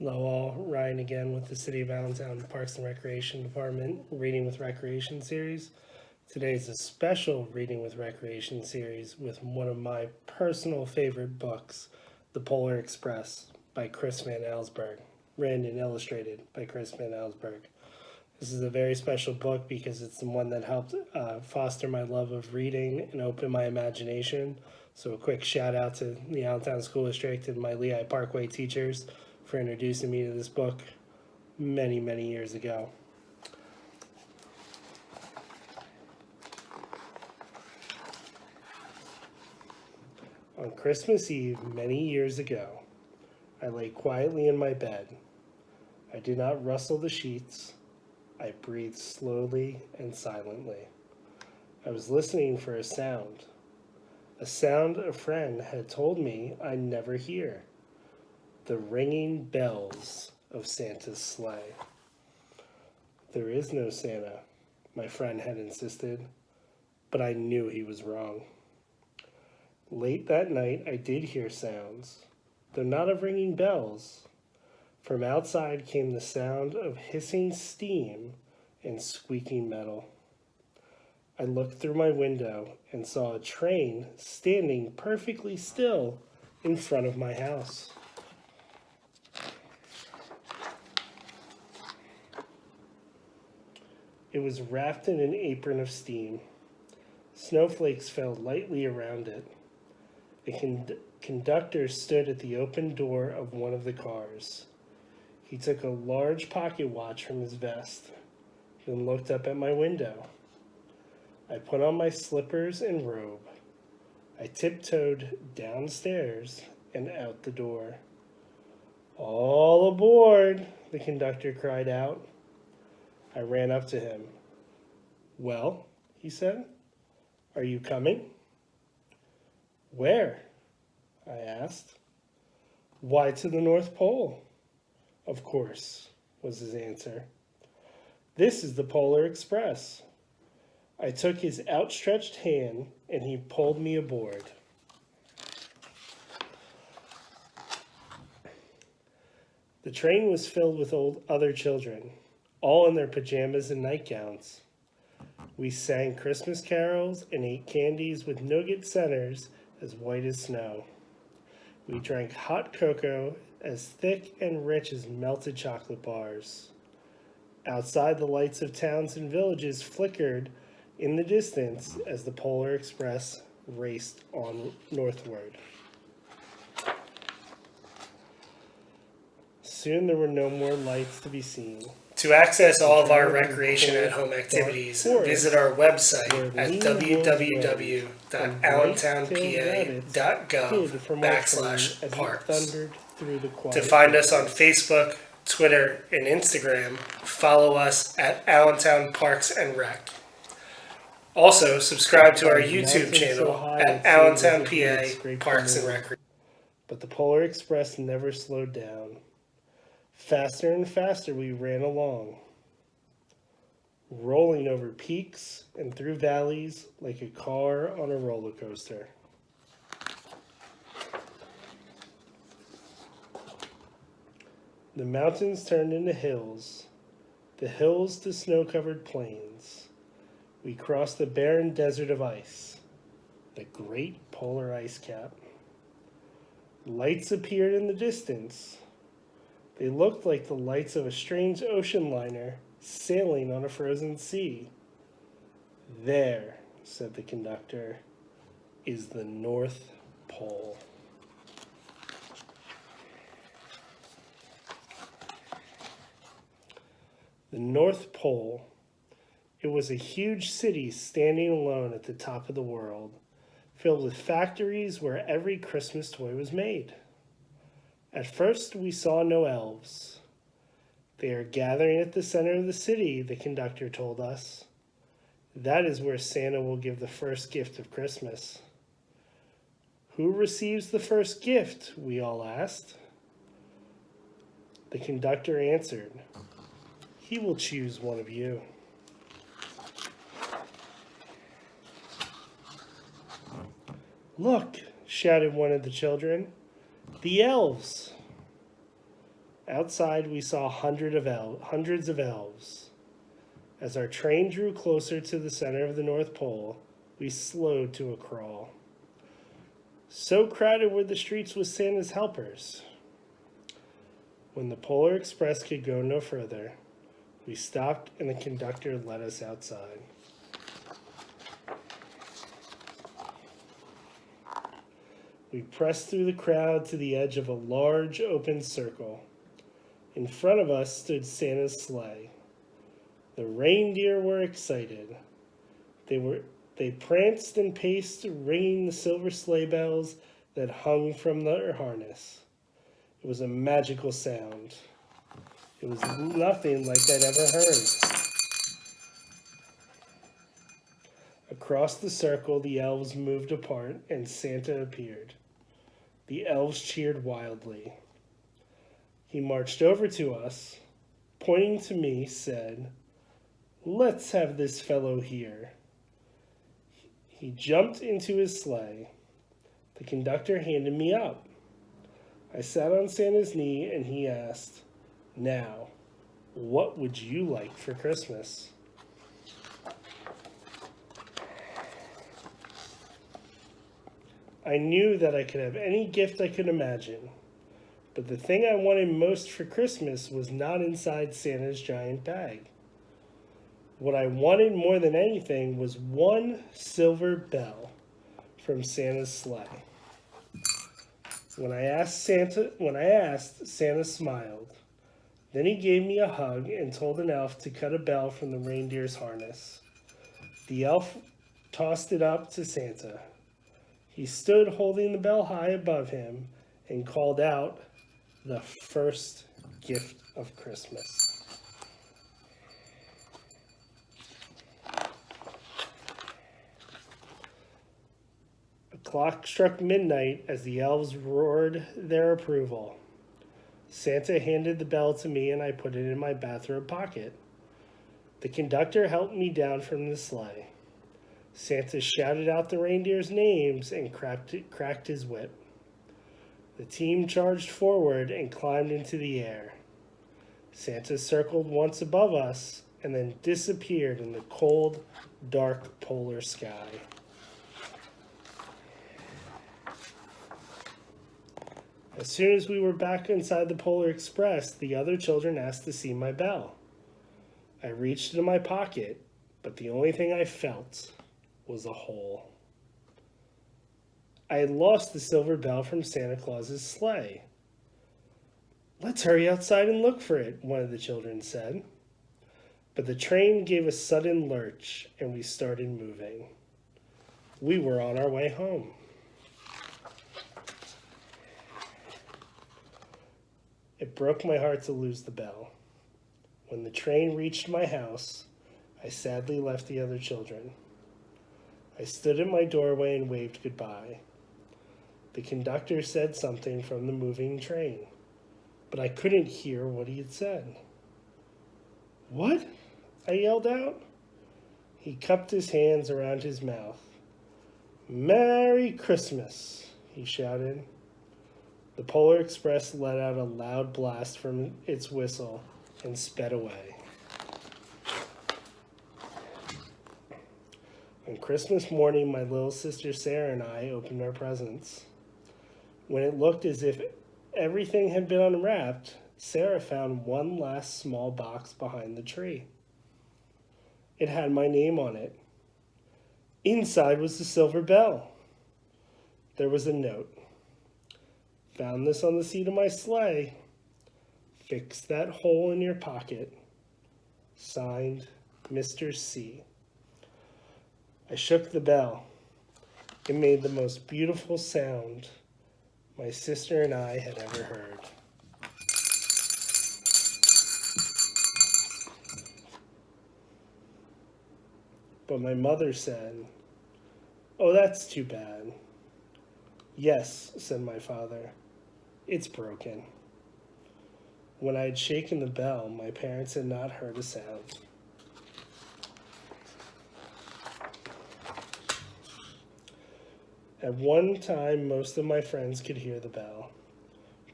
Hello all, Ryan again with the City of Allentown Parks and Recreation Department Reading with Recreation series. Today is a special Reading with Recreation series with one of my personal favorite books, The Polar Express by Chris Van Allsburg, written and illustrated by Chris Van Allsburg. This is a very special book because it's the one that helped foster my love of reading and open my imagination. So a quick shout out to the Allentown School District and my Lehigh Parkway teachers for introducing me to this book many, many years ago. On Christmas Eve, many years ago, I lay quietly in my bed. I did not rustle the sheets. I breathed slowly and silently. I was listening for a sound a friend had told me I'd never hear. The ringing bells of Santa's sleigh. There is no Santa, my friend had insisted, but I knew he was wrong. Late that night, I did hear sounds, though not of ringing bells. From outside came the sound of hissing steam and squeaking metal. I looked through my window and saw a train standing perfectly still in front of my house. It was wrapped in an apron of steam. Snowflakes fell lightly around it. The conductor stood at the open door of one of the cars. He took a large pocket watch from his vest, then looked up at my window. I put on my slippers and robe. I tiptoed downstairs and out the door. "All aboard!" the conductor cried out. I ran up to him. "Well," he said, "are you coming?" "Where?" I asked. "Why, to the North Pole." "Of course," was his answer. "This is the Polar Express." I took his outstretched hand and he pulled me aboard. The train was filled with other children, all in their pajamas and nightgowns. We sang Christmas carols and ate candies with nougat centers as white as snow. We drank hot cocoa as thick and rich as melted chocolate bars. Outside, the lights of towns and villages flickered in the distance as the Polar Express raced on northward. Soon there were no more lights to be seen. To access all of our recreation at home activities, visit our website at www.allentownpa.gov/parks. To find us on Facebook, Twitter, and Instagram, follow us at Allentown Parks and Rec. Also, subscribe to our YouTube channel at Allentown PA Parks and Recreation. But the Polar Express never slowed down. Faster and faster we ran along, rolling over peaks and through valleys like a car on a roller coaster. The mountains turned into hills, the hills to snow-covered plains. We crossed the barren desert of ice, the great polar ice cap. Lights appeared in the distance. They looked like the lights of a strange ocean liner sailing on a frozen sea. "There," said the conductor, "is the North Pole." The North Pole. It was a huge city standing alone at the top of the world, filled with factories where every Christmas toy was made. At first, we saw no elves. "They are gathering at the center of the city," the conductor told us. "That is where Santa will give the first gift of Christmas." "Who receives the first gift?" we all asked. The conductor answered, "He will choose one of you." "Look," shouted one of the children, "the elves." Outside, we saw hundreds of elves. As our train drew closer to the center of the North Pole, we slowed to a crawl. So crowded were the streets with Santa's helpers. When the Polar Express could go no further, we stopped and the conductor let us outside. We pressed through the crowd to the edge of a large open circle. In front of us stood Santa's sleigh. The reindeer were excited. They pranced and paced, ringing the silver sleigh bells that hung from their harness. It was a magical sound. It was nothing like I'd ever heard. Across the circle, the elves moved apart and Santa appeared. The elves cheered wildly. He marched over to us, pointing to me, said, "Let's have this fellow here." He jumped into his sleigh. The conductor handed me up. I sat on Santa's knee and he asked, "Now, what would you like for Christmas?" I knew that I could have any gift I could imagine, but the thing I wanted most for Christmas was not inside Santa's giant bag. What I wanted more than anything was one silver bell from Santa's sleigh. When I asked, Santa smiled. Then he gave me a hug and told an elf to cut a bell from the reindeer's harness. The elf tossed it up to Santa. He stood holding the bell high above him and called out, "The first gift of Christmas." A clock struck midnight as the elves roared their approval. Santa handed the bell to me and I put it in my bathrobe pocket. The conductor helped me down from the sleigh. Santa shouted out the reindeer's names and cracked his whip. The team charged forward and climbed into the air. Santa circled once above us and then disappeared in the cold, dark polar sky. As soon as we were back inside the Polar Express, the other children asked to see my bell. I reached into my pocket, but the only thing I felt was a hole. I had lost the silver bell from Santa Claus's sleigh. "Let's hurry outside and look for it," one of the children said. But the train gave a sudden lurch and we started moving. We were on our way home. It broke my heart to lose the bell. When the train reached my house, I sadly left the other children. I stood at my doorway and waved goodbye. The conductor said something from the moving train, but I couldn't hear what he had said. "What?" I yelled out. He cupped his hands around his mouth. "Merry Christmas," he shouted. The Polar Express let out a loud blast from its whistle and sped away. On Christmas morning, my little sister Sarah and I opened our presents. When it looked as if everything had been unwrapped, Sarah found one last small box behind the tree. It had my name on it. Inside was the silver bell. There was a note. "Found this on the seat of my sleigh. Fix that hole in your pocket. Signed, Mr. C." I shook the bell. It made the most beautiful sound my sister and I had ever heard. But my mother said, "Oh, that's too bad." "Yes," said my father, "it's broken." When I had shaken the bell, my parents had not heard a sound. At one time, most of my friends could hear the bell,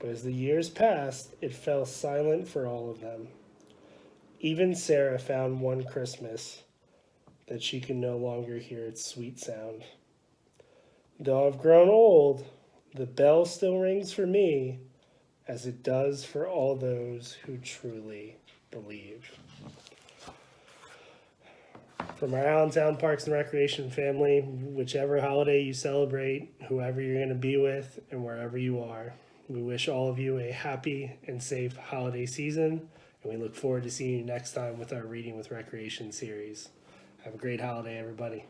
But as the years passed, it fell silent for all of them. Even Sarah found one Christmas that she could no longer hear its sweet sound. Though I've grown old, the bell still rings for me as it does for all those who truly believe. From our Allentown Parks and Recreation family, whichever holiday you celebrate, whoever you're going to be with, and wherever you are, we wish all of you a happy and safe holiday season, and we look forward to seeing you next time with our Reading with Recreation series. Have a great holiday, everybody.